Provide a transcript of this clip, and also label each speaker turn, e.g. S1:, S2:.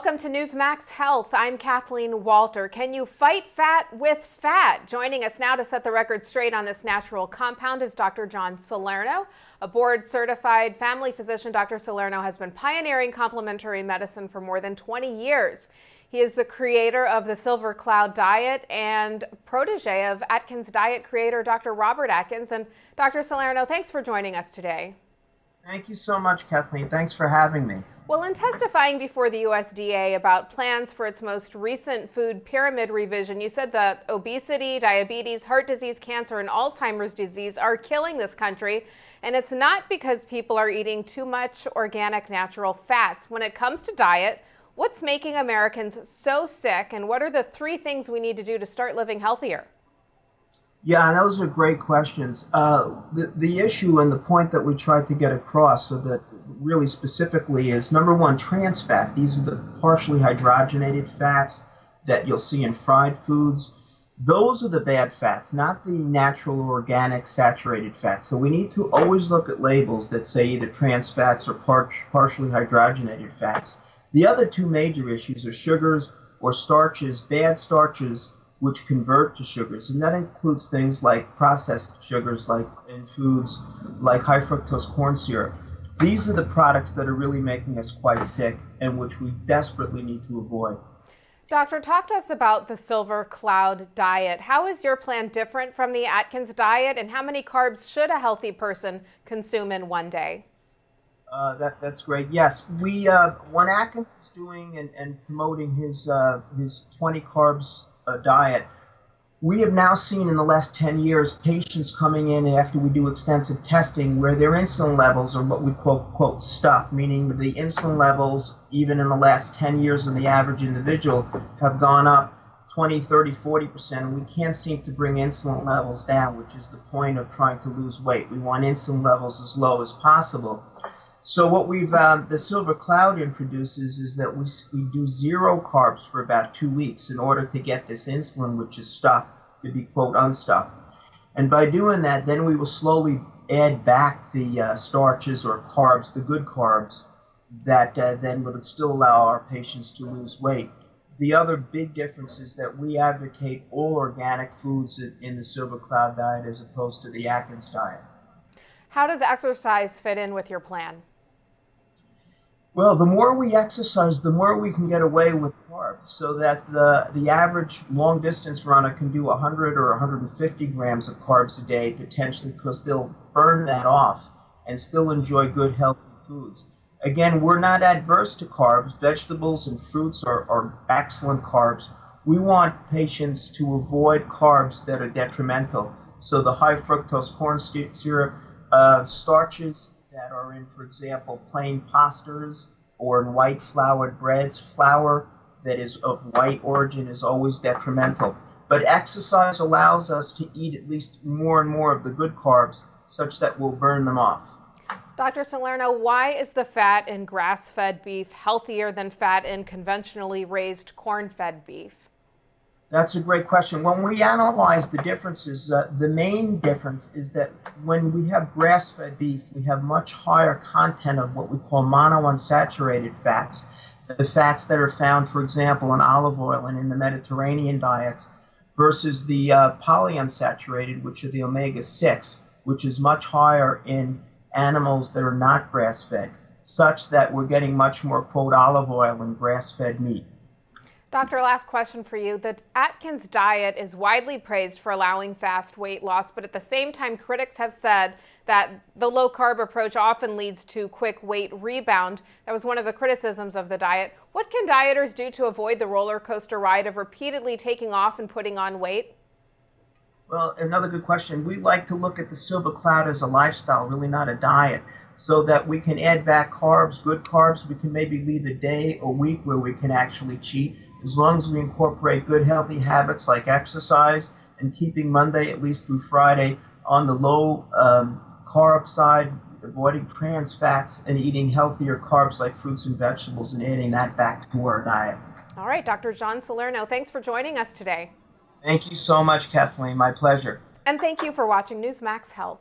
S1: Welcome to Newsmax Health. I'm Kathleen Walter. Can you fight fat with fat? Joining us now to set the record straight on this natural compound is Dr. John Salerno. A board-certified family physician, Dr. Salerno has been pioneering complementary medicine for more than 20 years. He is the creator of the Silver Cloud diet and protege of Atkins diet creator Dr. Robert Atkins. And Dr. Salerno, thanks for joining us today.
S2: Thank you so much, Kathleen. Thanks for having me.
S1: Well, in testifying before the USDA about plans for its most recent food pyramid revision, you said that obesity, diabetes, heart disease, cancer, and Alzheimer's disease are killing this country. And it's not because people are eating too much organic natural fats. When it comes to diet, what's making Americans so sick, and what are the 3 things we need to do to start living healthier?
S2: Yeah, those are great questions. The issue and the point that we tried to get across, so that really specifically, is number one, trans fat. These are the partially hydrogenated fats that you'll see in fried foods. Those are the bad fats, not the natural or organic saturated fats. So we need to always look at labels that say either trans fats or partially hydrogenated fats. The other 2 major issues are sugars or starches, bad starches, which convert to sugars, and that includes things like processed sugars, like in foods like high fructose corn syrup. These are the products that are really making us quite sick and which we desperately need to avoid.
S1: Doctor, talk to us about the Silver Cloud diet. How is your plan different from the Atkins diet, and how many carbs should a healthy person consume in one day?
S2: That's great. Yes, when Atkins was doing and promoting his 20 carbs diet, we have now seen in the last 10 years patients coming in after we do extensive testing where their insulin levels are what we quote stuck, meaning the insulin levels even in the last 10 years of the average individual have gone up 20, 30, 40%, and we can't seem to bring insulin levels down, which is the point of trying to lose weight. We want insulin levels as low as possible. So what the Silver Cloud introduces is that we do 0 carbs for about 2 weeks in order to get this insulin, which is stuck, to be, quote, unstuck. And by doing that, then we will slowly add back the starches or carbs, the good carbs, that then would still allow our patients to lose weight. The other big difference is that we advocate all organic foods in the Silver Cloud diet as opposed to the Atkins diet.
S1: How does exercise fit in with your plan?
S2: Well, the more we exercise, the more we can get away with carbs, so that the average long-distance runner can do 100 or 150 grams of carbs a day, potentially, because they'll burn that off and still enjoy good, healthy foods. Again, we're not adverse to carbs. Vegetables and fruits are excellent carbs. We want patients to avoid carbs that are detrimental. So the high fructose corn syrup, starches that are in, for example, plain pastas or in white floured breads. Flour that is of white origin is always detrimental. But exercise allows us to eat at least more and more of the good carbs such that we'll burn them off.
S1: Dr. Salerno, why is the fat in grass-fed beef healthier than fat in conventionally raised corn-fed beef?
S2: That's a great question. When we analyze the differences, the main difference is that when we have grass-fed beef, we have much higher content of what we call monounsaturated fats, the fats that are found, for example, in olive oil and in the Mediterranean diets, versus the polyunsaturated, which are the omega-6, which is much higher in animals that are not grass-fed, such that we're getting much more, quote, olive oil in grass-fed meat.
S1: Doctor, last question for you. The Atkins diet is widely praised for allowing fast weight loss, but at the same time, critics have said that the low-carb approach often leads to quick weight rebound. That was one of the criticisms of the diet. What can dieters do to avoid the roller coaster ride of repeatedly taking off and putting on weight?
S2: Well, another good question. We like to look at the Silver Cloud as a lifestyle, really not a diet, so that we can add back carbs, good carbs. We can maybe leave a day or week where we can actually cheat, as long as we incorporate good healthy habits like exercise and keeping Monday at least through Friday on the low carb side, avoiding trans fats and eating healthier carbs like fruits and vegetables and adding that back to our diet.
S1: All right, Dr. John Salerno, thanks for joining us today.
S2: Thank you so much, Kathleen. My pleasure.
S1: And thank you for watching Newsmax Health.